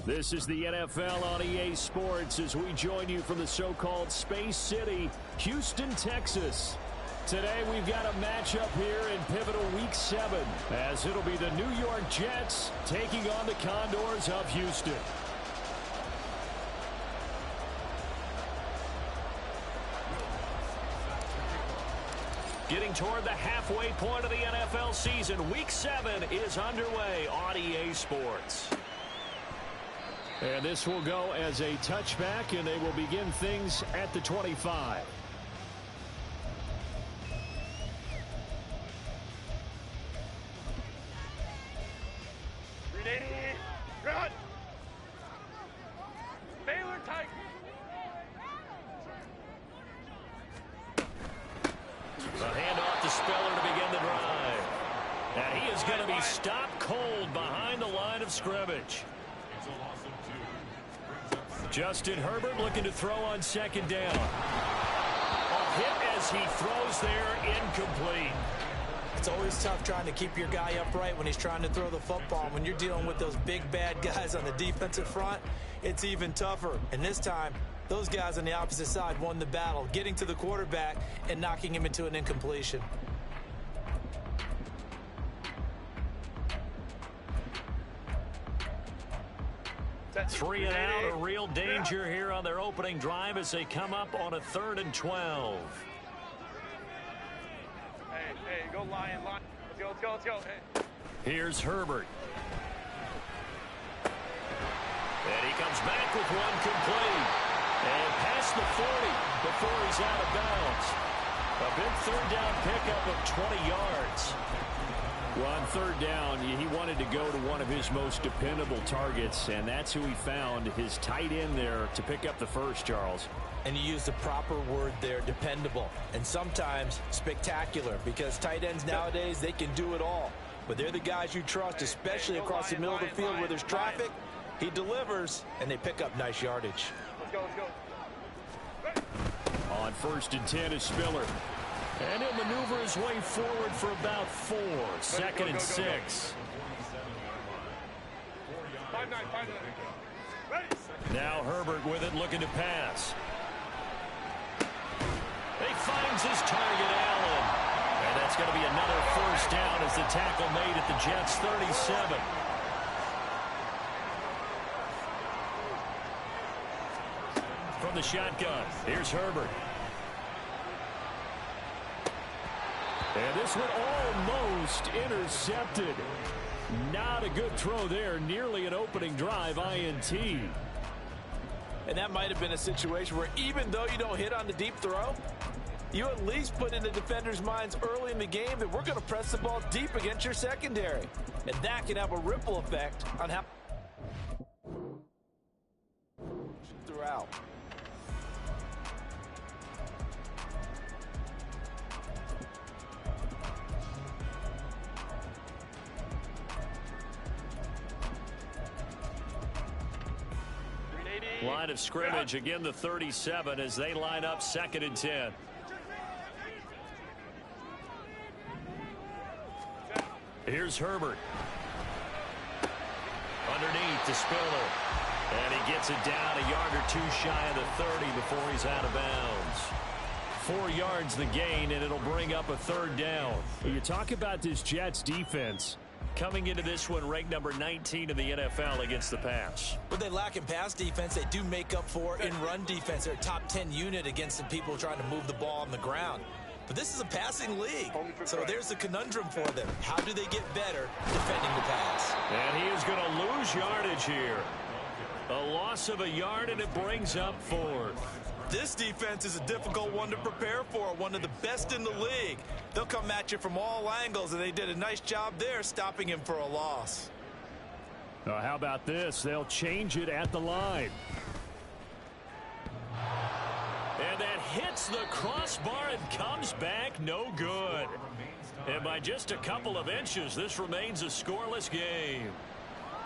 This is the NFL on EA Sports as we join you from the so-called Space City, Houston, Texas. Today we've got a matchup here in pivotal Week 7 as it'll be the New York Jets taking on the Condors of Houston. Getting toward the halfway point of the NFL season, Week 7 is underway on EA Sports. And this will go as a touchback, and they will begin things at the 25. Ready, run! Baylor Tigers! The handoff to Spiller to begin the drive. And he is going to be stopped cold behind the line of scrimmage. Justin Herbert looking to throw on second down. A hit as he throws there, incomplete. It's always tough trying to keep your guy upright when he's trying to throw the football. When you're dealing with those big bad guys on the defensive front, it's even tougher. And this time, those guys on the opposite side won the battle, getting to the quarterback and knocking him into an incompletion. Three and out, a real danger here on their opening drive as they come up on a 3rd and 12. Hey, go Lion. Let's go. Hey. Here's Herbert. And he comes back with one complete. And past the 40 before he's out of bounds. A big 3rd down pickup of 20 yards. Well, on 3rd down, he wanted to go to one of his most dependable targets, and that's who he found, his tight end there, to pick up the first, Charles. And you used the proper word there, dependable, and sometimes spectacular, because tight ends nowadays, they can do it all. But they're the guys you trust, especially across the middle of the field where there's traffic. He delivers, and they pick up nice yardage. Let's go. On 1st and 10 is Spiller. And he'll maneuver his way forward for about 4. 2nd and 6. 5-9. Ready? Now Herbert with it, looking to pass. He finds his target, Allen. And that's going to be another 1st down as the tackle made at the Jets' 37. From the shotgun, here's Herbert. And this one almost intercepted. Not a good throw there. Nearly an opening drive INT. And that might have been a situation where even though you don't hit on the deep throw, you at least put in the defenders' minds early in the game that we're going to press the ball deep against your secondary. And that can have a ripple effect on how throughout. Line of scrimmage, again the 37 as they line up 2nd and 10. Here's Herbert. Underneath to Spiller. And he gets it down a yard or 2 shy of the 30 before he's out of bounds. 4 yards the gain, and it'll bring up a 3rd down. You talk about this Jets defense. Coming into this one ranked number 19 in the NFL against the pass. What they lack in pass defense, they do make up for in run defense. They're a top 10 unit against the people trying to move the ball on the ground. But this is a passing league, so there's a conundrum for them. How do they get better defending the pass? And he is going to lose yardage here. A loss of a yard, and it brings up 4th. This defense is a difficult one to prepare for, one of the best in the league. They'll come at you from all angles, and they did a nice job there stopping him for a loss. How about this? They'll change it at the line. And that hits the crossbar and comes back no good. And by just a couple of inches, this remains a scoreless game.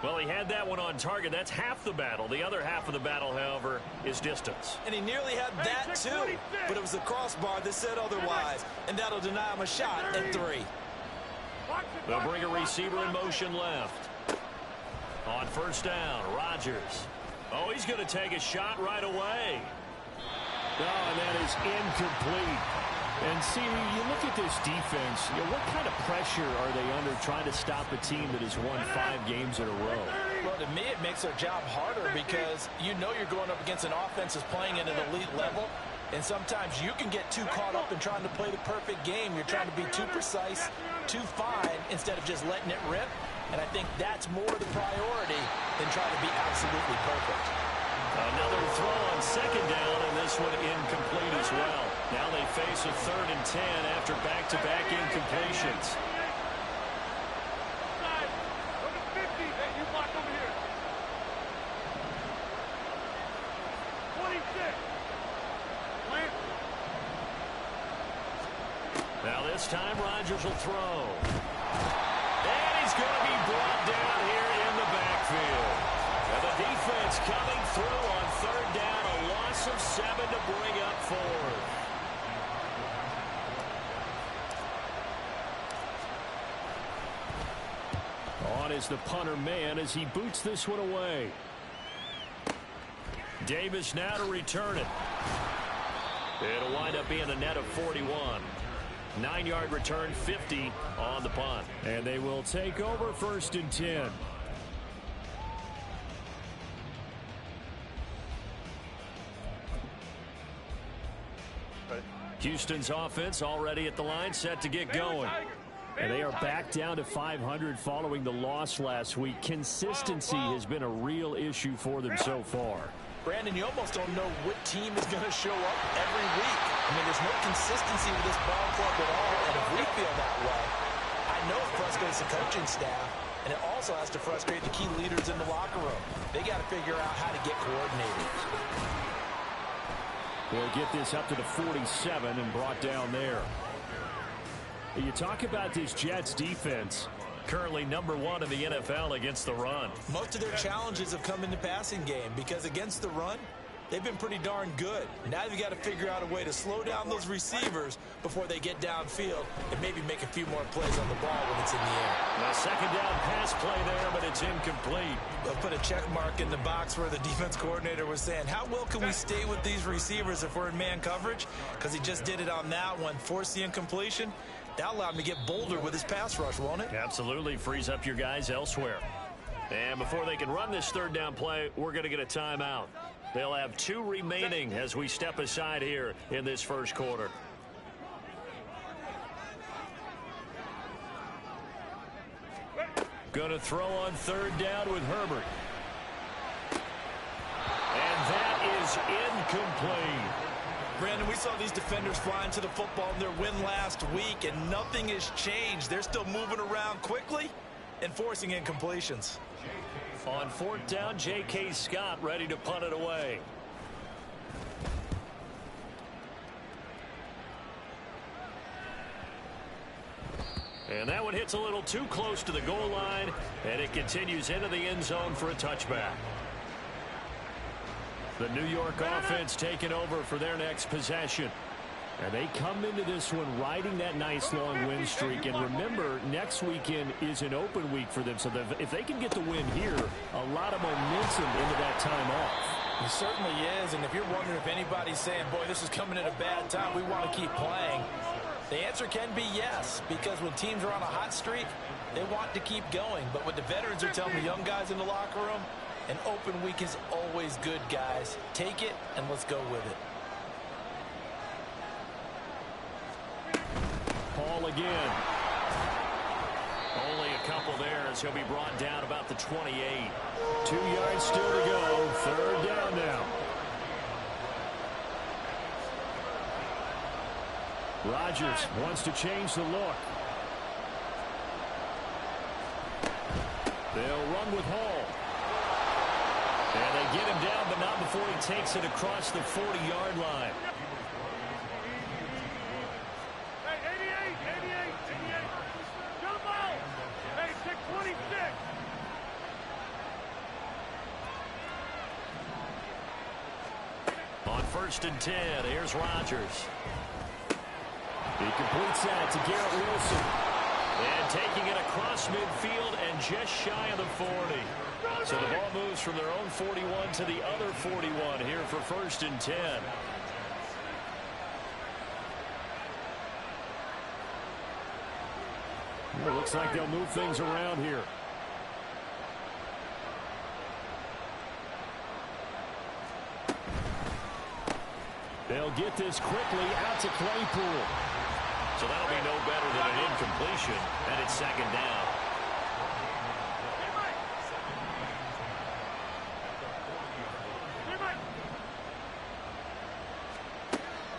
Well, he had that one on target. That's half the battle. The other half of the battle, however, is distance. And he nearly had that, too. But it was the crossbar that said otherwise. And that'll deny him a shot at 3. They'll bring a receiver in motion left. On first down, Rodgers. Oh, he's going to take a shot right away. Oh, and that is incomplete. And see, you look at this defense, what kind of pressure are they under trying to stop a team that has won 5 games in a row? Well, to me, it makes their job harder because you know you're going up against an offense that's playing at an elite level. And sometimes you can get too caught up in trying to play the perfect game. You're trying to be too precise, too fine, instead of just letting it rip. And I think that's more the priority than trying to be absolutely perfect. Another throw on second down, and this one incomplete as well. Now they face a 3rd and 10 after back-to-back incompletions. Number 50, hey, you block over here. 26. Now this time Rodgers will throw. And he's going to be brought down here in the backfield. And the defense coming through on 3rd down, a loss of 7 to bring up 4th. On is the punter man as he boots this one away. Davis now to return it. It'll wind up being a net of 41. 9-yard return, 50 on the punt. And they will take over 1st and 10. Houston's offense already at the line, set to get going. And they are back down to 500 following the loss last week. Consistency has been a real issue for them so far. Brandon, you almost don't know what team is going to show up every week. I mean, there's no consistency with this ball club at all, and if we feel that way, I know it frustrates the coaching staff, and it also has to frustrate the key leaders in the locker room. They got to figure out how to get coordinated. They'll get this up to the 47 and brought down there. You talk about this Jets defense. Currently #1 in the NFL against the run. Most of their challenges have come in the passing game because against the run, they've been pretty darn good. Now you've got to figure out a way to slow down those receivers before they get downfield and maybe make a few more plays on the ball when it's in the air. A 2nd down pass play there, but it's incomplete. They'll put a check mark in the box where the defense coordinator was saying, how well can we stay with these receivers if we're in man coverage? Because he just did it on that one, forced the incompletion. That'll allow him to get bolder with his pass rush, won't it? Absolutely. Frees up your guys elsewhere. And before they can run this 3rd down play, we're going to get a timeout. They'll have 2 remaining as we step aside here in this 1st quarter. Going to throw on 3rd down with Herbert. And that is incomplete. Brandon, we saw these defenders flying to the football in their win last week, and nothing has changed. They're still moving around quickly and forcing incompletions. On 4th down, J.K. Scott ready to punt it away. And that one hits a little too close to the goal line, and it continues into the end zone for a touchback. The New York offense taking over for their next possession. And they come into this one riding that nice long win streak. And remember, next weekend is an open week for them. So if they can get the win here, a lot of momentum into that time off. It certainly is. And if you're wondering if anybody's saying, boy, this is coming at a bad time, we want to keep playing, the answer can be yes. Because when teams are on a hot streak, they want to keep going. But what the veterans are telling the young guys in the locker room, an open week is always good, guys. Take it, and let's go with it. Paul again. Only a couple there as he'll be brought down about the 28. 2 yards still to go. 3rd down now. Rodgers wants to change the look. They'll run with Hall. And they get him down, but not before he takes it across the 40-yard line. Hey, 88. Jump out. Hey, 626. On 1st and 10, here's Rodgers. He completes that to Garrett Wilson. And taking it across midfield and just shy of the 40. So the ball moves from their own 41 to the other 41 here for 1st and 10. It looks like they'll move things around here. They'll get this quickly out to Claypool. So that'll be no better than an incompletion, and it's 2nd down.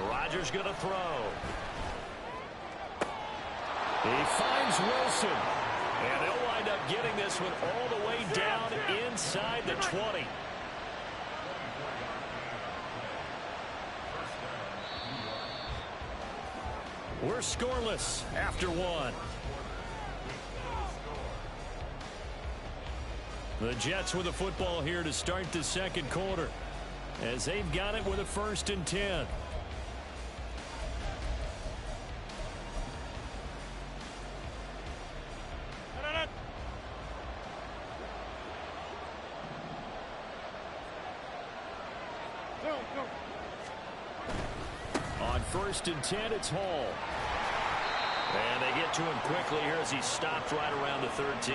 Rodgers going to throw. He finds Wilson. And they'll wind up getting this one all the way down inside the 20. We're scoreless after 1. The Jets with the football here to start the 2nd quarter, as they've got it with a 1st and 10. On 1st and 10, it's Hall. And they get to him quickly here as he stopped right around the 13.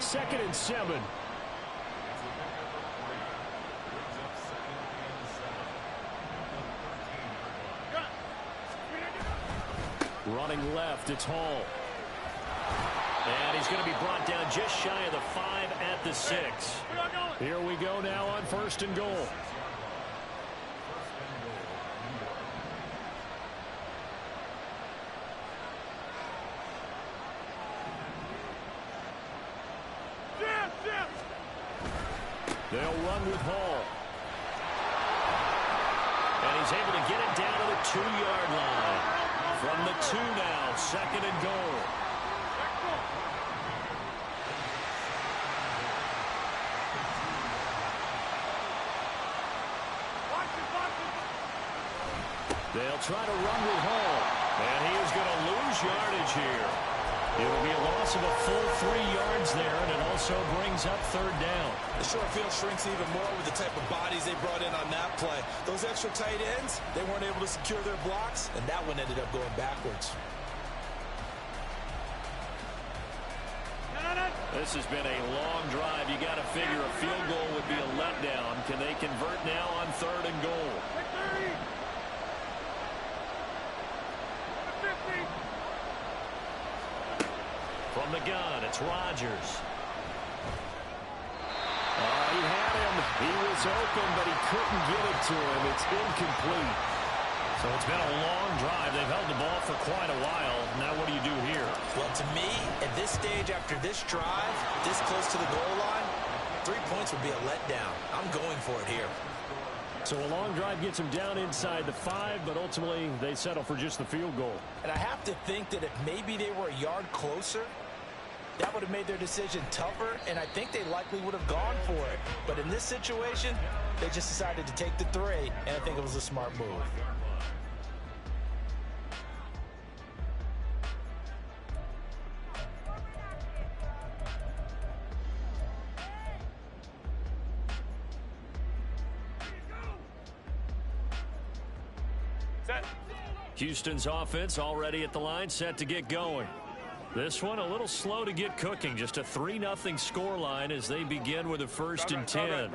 2nd and 7. Running left, it's Hall. And he's going to be brought down just shy of the 5 at the 6. Here we go now on 1st and goal. They'll run with Hall. And he's able to get it down to the 2-yard line. From the 2 now, 2nd and goal. They'll try to run with Hall. And he is going to lose yardage here. It will be a loss of a full 3 yards there, and it also brings up 3rd down. The short field shrinks even more with the type of bodies they brought in on that play. Those extra tight ends, they weren't able to secure their blocks, and that one ended up going backwards. This has been a long drive. You got to figure a field goal would be a letdown. Can they convert now on 3rd and goal? From the gun, it's Rodgers. He had him. He was open, but he couldn't get it to him. It's incomplete. So it's been a long drive. They've held the ball for quite a while. Now what do you do here? Well, to me, at this stage after this drive, this close to the goal line, 3 points would be a letdown. I'm going for it here. So a long drive gets them down inside the 5, but ultimately they settle for just the field goal. And I have to think that if maybe they were a yard closer, that would have made their decision tougher, and I think they likely would have gone for it. But in this situation, they just decided to take the 3, and I think it was a smart move. Houston's offense already at the line, set to get going. This one a little slow to get cooking. Just a 3-0 scoreline as they begin with a 1st and 10.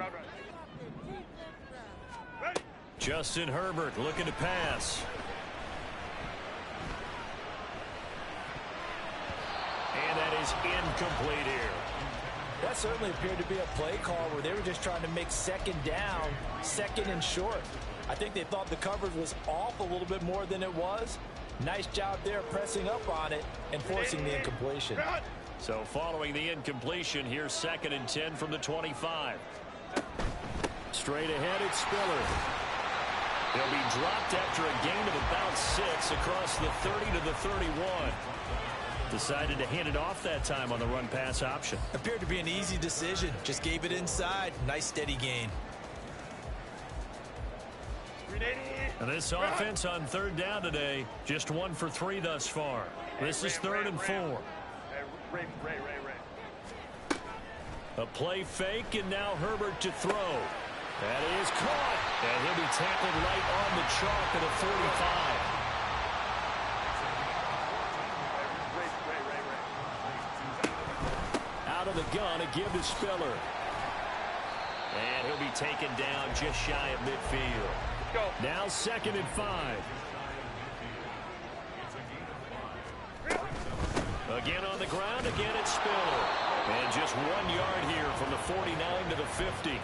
Justin Herbert looking to pass. And that is incomplete here. That certainly appeared to be a play call where they were just trying to make 2nd down, 2nd and short. I think they thought the coverage was off a little bit more than it was. Nice job there pressing up on it and forcing the incompletion. So following the incompletion, here's 2nd and 10 from the 25. Straight ahead, it's Spiller. He'll be dropped after a gain of about 6 across the 30 to the 31. Decided to hand it off that time on the run-pass option. Appeared to be an easy decision. Just gave it inside. Nice steady gain. And this offense on 3rd down today, just 1 for 3 thus far. This is 3rd and 4. Ray. A play fake, and now Herbert to throw. That is caught. And he'll be tackled right on the chalk at the 45. Out of the gun, a give to Spiller. And he'll be taken down just shy of midfield. Go. Now 2nd and 5. Again on the ground, again it's Spiller. And just 1 yard here from the 49 to the 50.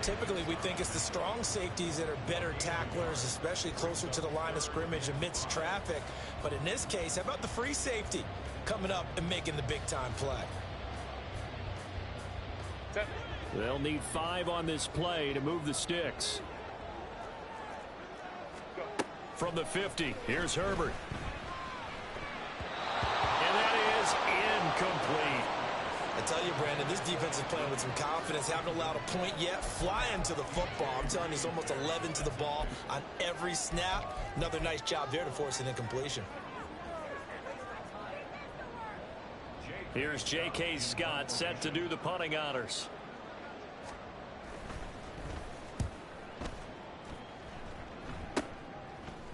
Typically, we think it's the strong safeties that are better tacklers, especially closer to the line of scrimmage amidst traffic. But in this case, how about the free safety coming up and making the big-time play? They'll need 5 on this play to move the sticks. From the 50, here's Herbert. And that is incomplete. I tell you, Brandon, this defense is playing with some confidence. Haven't allowed a point yet. Flying to the football. I'm telling you, it's almost 11 to the ball on every snap. Another nice job there to force an incompletion. Here's J.K. Scott set to do the punting honors.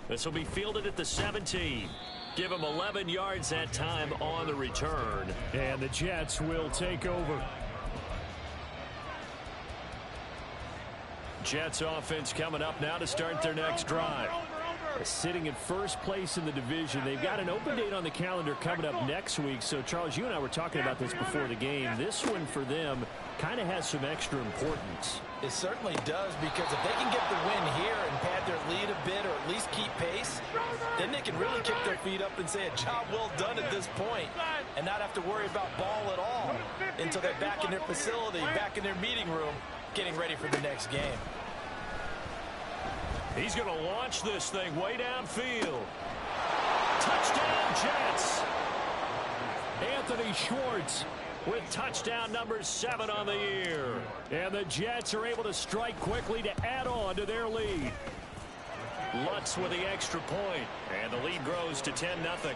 This will be fielded at the 17. Give him 11 yards that time on the return. And the Jets will take over. Jets offense coming up now to start their next drive. Sitting in first place in the division. They've got an open date on the calendar coming up next week. So, Charles, you and I were talking about this before the game. This one for them kind of has some extra importance. It certainly does, because if they can get the win here and pad their lead a bit or at least keep pace, then they can really kick their feet up and say a job well done at this point and not have to worry about ball at all until they're back in their facility, back in their meeting room, getting ready for the next game. He's going to launch this thing way downfield. Touchdown, Jets. Anthony Schwartz with touchdown number 7 on the year. And the Jets are able to strike quickly to add on to their lead. Lutz with the extra point, and the lead grows to 10-0.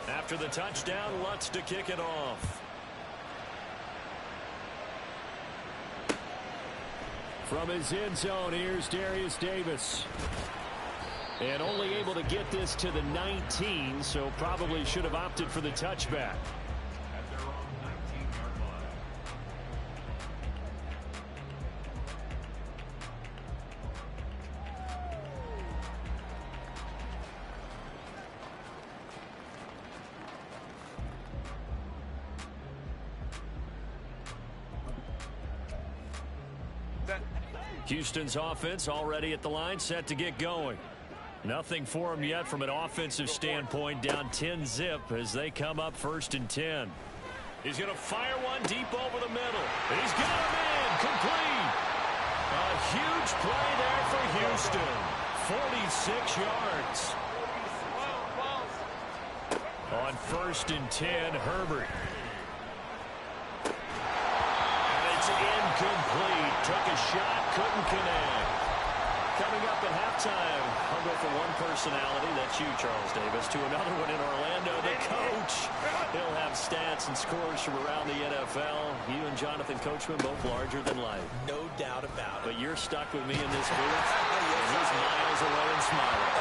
After the touchdown, Lutz to kick it off. From his end zone, here's Darius Davis. And only able to get this to the 19, so probably should have opted for the touchback. Houston's offense already at the line, set to get going. Nothing for him yet from an offensive standpoint, down 10-zip as they come up 1st and 10. He's going to fire one deep over the middle. He's got him in, complete. A huge play there for Houston. 46 yards. On 1st and 10, Herbert. Incomplete. Took a shot, couldn't connect. Coming up at halftime, I'll go from one personality, that's you, Charles Davis, to another one in Orlando, the coach. He'll have stats and scores from around the NFL. You and Jonathan Coachman both larger than life. No doubt about it. But you're stuck with me in this booth, and he's miles away and smiling.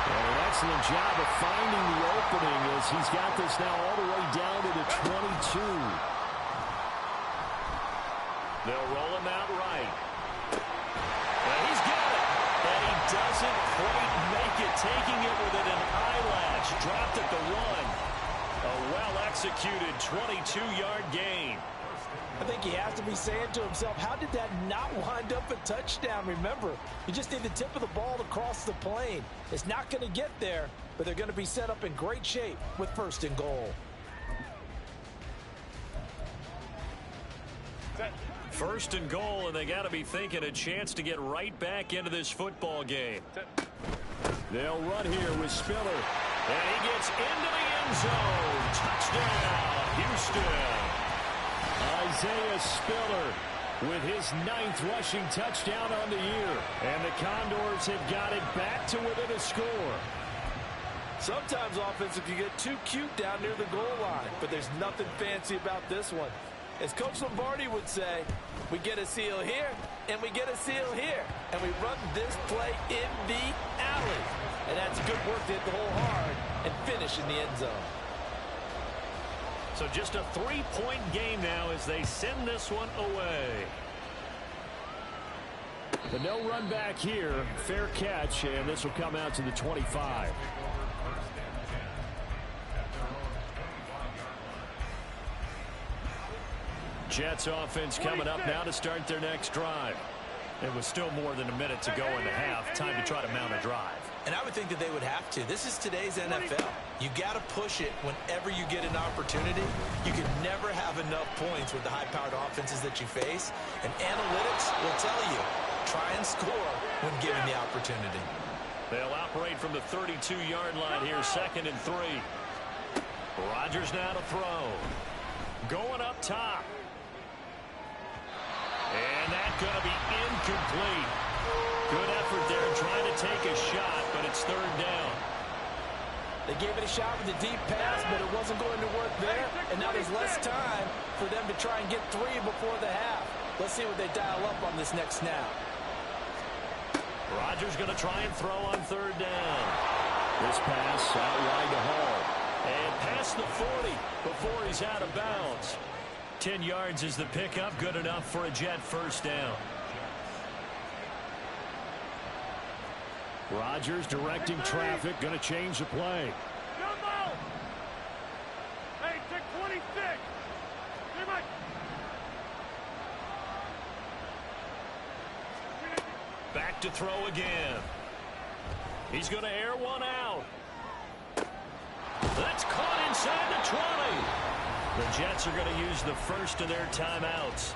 An excellent job of finding the opening as he's got this now all the way down to the 22. They'll roll him out right. And he's got it. And he doesn't quite make it, taking it within an eyelash. Dropped at the 1. A well-executed 22-yard gain. I think he has to be saying to himself, how did that not wind up a touchdown? Remember, you just need the tip of the ball to cross the plane. It's not going to get there, but they're going to be set up in great shape with 1st and goal. 1st and goal, and they got to be thinking a chance to get right back into this football game. They'll run here with Spiller, and he gets into the end zone. Touchdown, Houston. Isaiah Spiller with his 9th rushing touchdown on the year. And the Condors have got it back to within a score. Sometimes offenses can get too cute down near the goal line, but there's nothing fancy about this one. As Coach Lombardi would say, we get a seal here, and we get a seal here, and we run this play in the alley. And that's good work to hit the hole hard and finish in the end zone. So just a 3-point game now as they send this one away. But no run back here. Fair catch, and this will come out to the 25. Jets offense coming up now to start their next drive. It was still more than a minute to go in the half. Time to try to mount a drive. And I would think that they would have to. This is today's NFL. You got to push it whenever you get an opportunity. You can never have enough points with the high-powered offenses that you face. And analytics will tell you, try and score when given the opportunity. They'll operate from the 32-yard line here, 2nd and 3. Rodgers now to throw. Going up top. And that's going to be incomplete. Good effort there trying to take a shot, but it's 3rd down. They gave it a shot with a deep pass, but it wasn't going to work there. And now there's less time for them to try and get 3 before the half. Let's see what they dial up on this next snap. Rodgers going to try and throw on 3rd down. This pass out wide to Hall. And past the 40 before he's out of bounds. 10 yards is the pickup. Good enough for a Jet 1st down. Rodgers directing traffic. Going to change the play. Jumbo! Hey, take 26. Hey, Mike. Back to throw again. He's going to air one out. That's caught inside the 20. The Jets are going to use the first of their timeouts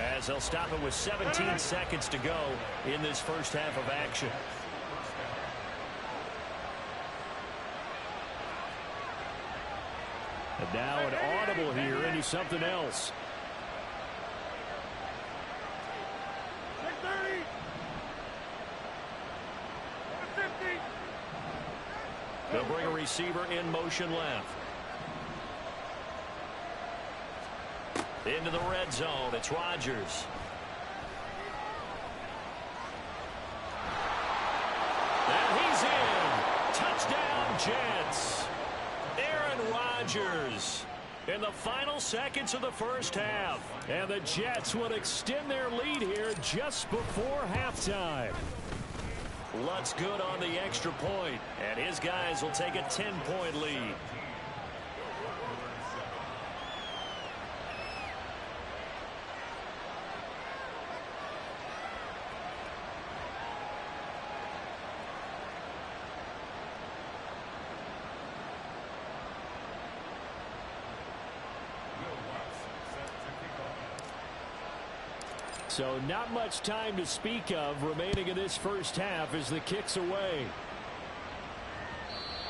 as they'll stop it with 17 seconds to go in this first half of action. And now an audible here into something else. Take 30. 50. They'll bring a receiver in motion left. Into the red zone. It's Rodgers. And he's in. Touchdown, Jets. Aaron Rodgers in the final seconds of the first half. And the Jets would extend their lead here just before halftime. Lutz good on the extra point, and his guys will take a 10-point lead. So not much time to speak of remaining in this first half as the kick's away.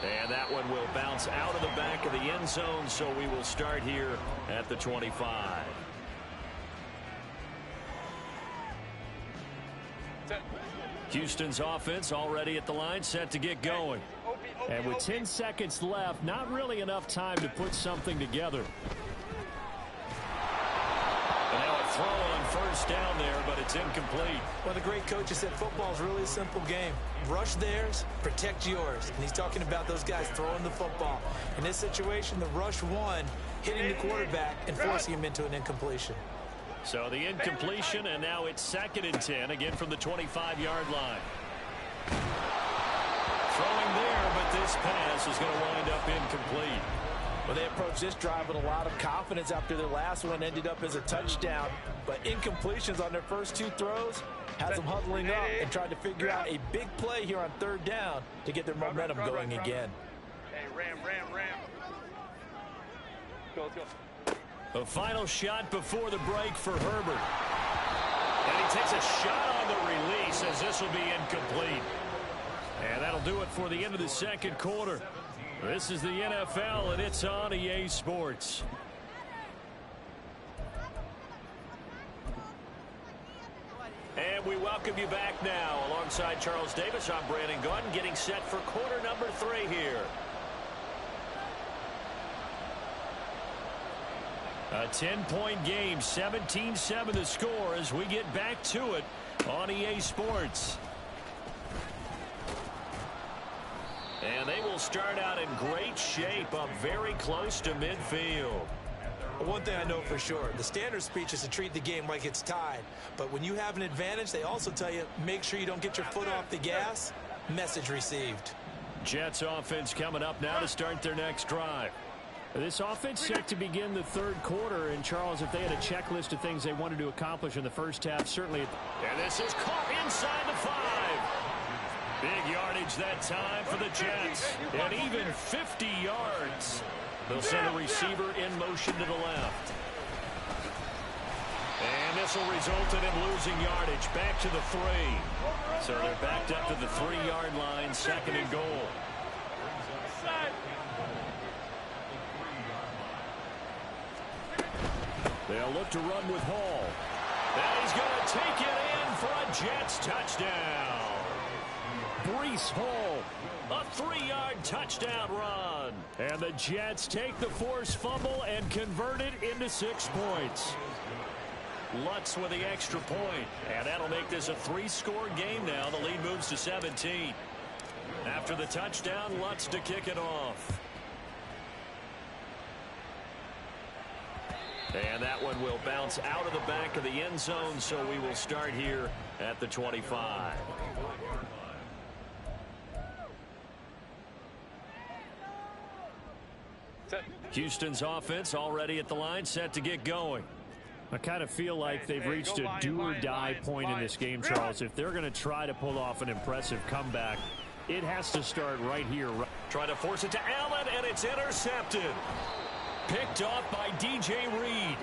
And that one will bounce out of the back of the end zone, so we will start here at the 25. Houston's offense already at the line, set to get going. And with 10 seconds left, not really enough time to put something together. And now a throw on 1st down there, but it's incomplete. Well, the great coach has said football is really a simple game. Rush theirs, protect yours. And he's talking about those guys throwing the football. In this situation, the rush won, hitting the quarterback and forcing him into an incompletion. So the incompletion, and now it's 2nd and 10, again from the 25-yard line. Throwing there, but this pass is going to wind up incomplete. Well, they approached this drive with a lot of confidence after their last one ended up as a touchdown. But incompletions on their first 2 throws has them huddling up and trying to figure out a big play here on 3rd down to get their momentum going again. Hey, ram. Go, let's go. A final shot before the break for Herbert. And he takes a shot on the release as this will be incomplete. And that'll do it for the end of the 2nd quarter. This is the NFL, and it's on EA Sports. welcome you back now. Alongside Charles Davis, I'm Brandon Gunn, getting set for quarter number 3 here. A 10-point game, 17-7 the score as we get back to it on EA Sports. And they will start out in great shape, up very close to midfield. One thing I know for sure, the standard speech is to treat the game like it's tied. But when you have an advantage, they also tell you, make sure you don't get your foot off the gas. Message received. Jets offense coming up now to start their next drive. This offense set to begin the third quarter. And, Charles, if they had a checklist of things they wanted to accomplish in the first half, certainly. And this is caught inside the 5. Big yardage that time for the Jets. And even 50 yards. They'll send a receiver in motion to the left. And this will result in him losing yardage back to the 3. So they're backed up to the 3-yard line, 2nd and goal. They'll look to run with Hall. And he's going to take it in for a Jets touchdown. Breece Hall, a 3-yard touchdown run. And the Jets take the forced fumble and convert it into 6 points. Lutz with the extra point. And that'll make this a 3-score game now. The lead moves to 17. After the touchdown, Lutz to kick it off. And that one will bounce out of the back of the end zone, so we will start here at the 25. Houston's offense already at the line, set to get going. I kind of feel like they've reached a do-or-die point in this game, Charles. If they're going to try to pull off an impressive comeback, it has to start right here. Trying to force it to Allen, and it's intercepted. Picked off by DJ Reed.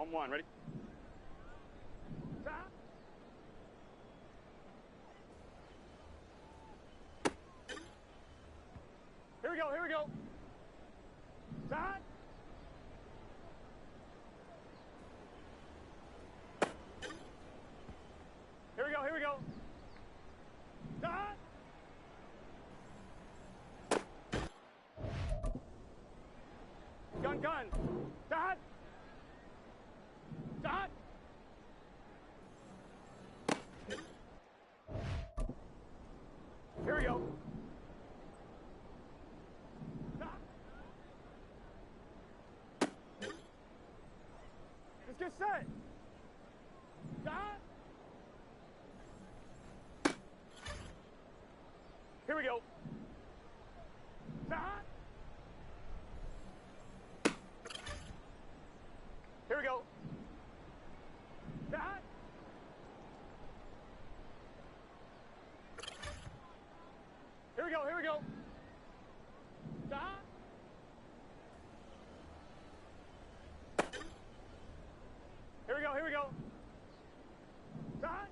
On one, ready? Stop. Here we go, here we go. Stop. Here we go, here we go. Stop. Gun, gun. Stop. Stop. Here we go. Stop. Let's get set. Stop. Here we go. Stop. Here we go. Stop. Here we go, here we go. Stop. Here we go, here we go. Stop.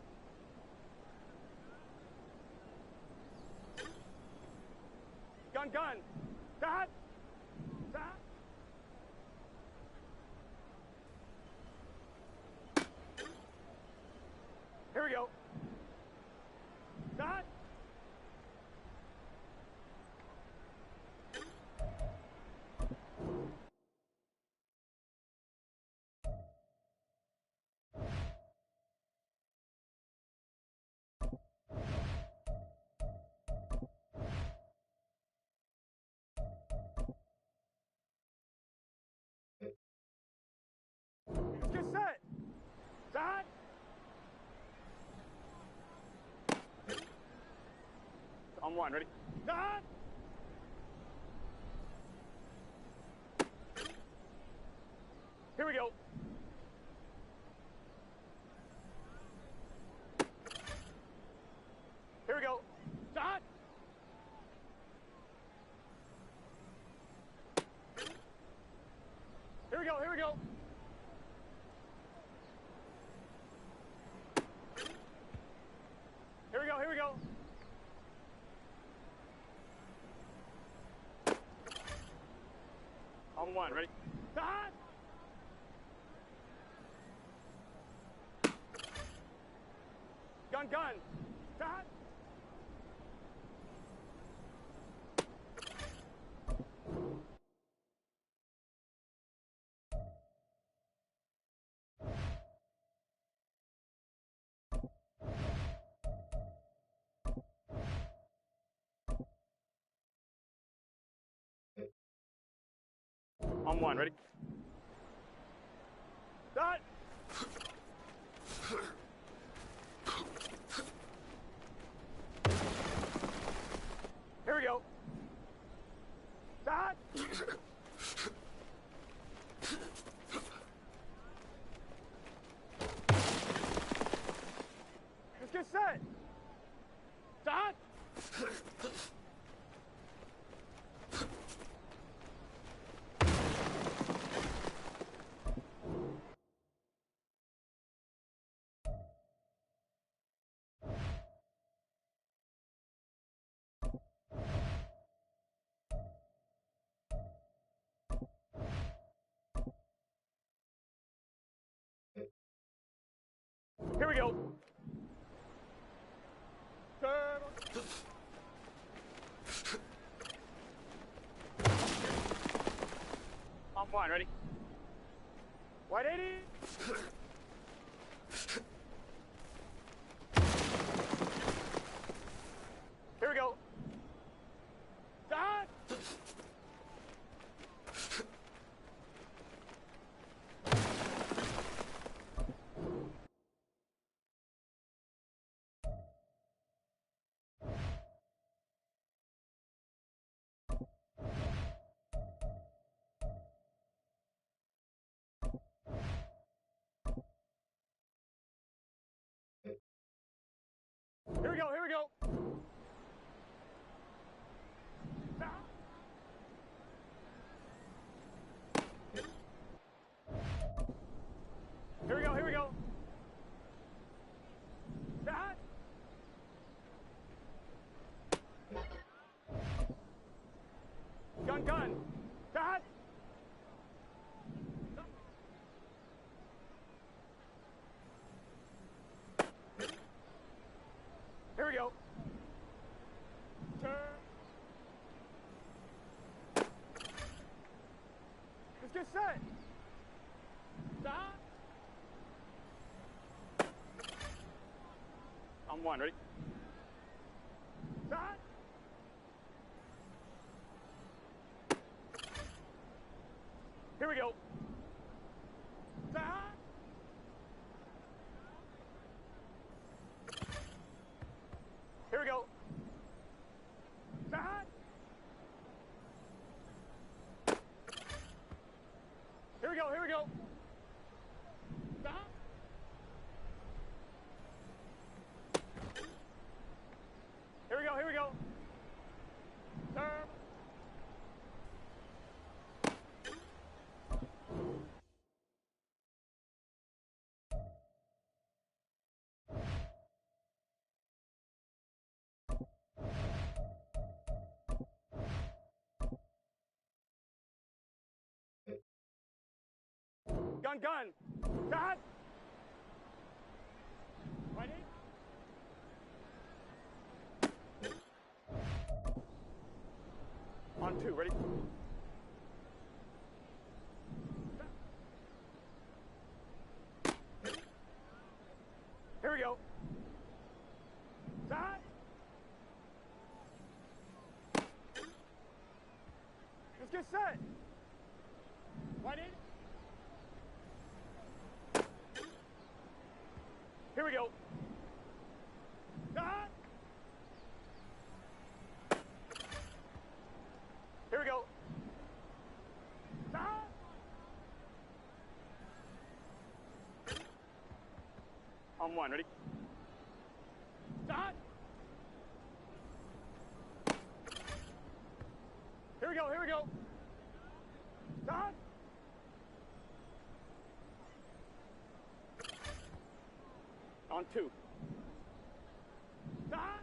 Gun, gun. Stop. Stop. Here we go. Stop. Let's get set. Stop. On one, ready? Stop. Here we go. Here we go. Stop. Here we go, here we go. Here we go, here we go. On one, ready? Stop. Gun, gun. Stop. On one, ready? Start. Here we go. Start. Let's get set. Start. Here we go. Turn. On one, ready? 180. Here we go. Start. gun. Dad. Here we go. Turn. Let's get set. Stop. On one, ready? Stop. Here we go. Stop. Here we go. Stop. Here we go, here we go. Stop. Here we go, here we go. Turn. Gun, gun. Dad. Ready? On two, ready? Here we go. Dad. Let's get set. Ready? Here we go. Ah! Here we go. Ah! On one, ready? Ah! Here we go, here we go. Ah! On two. Ah!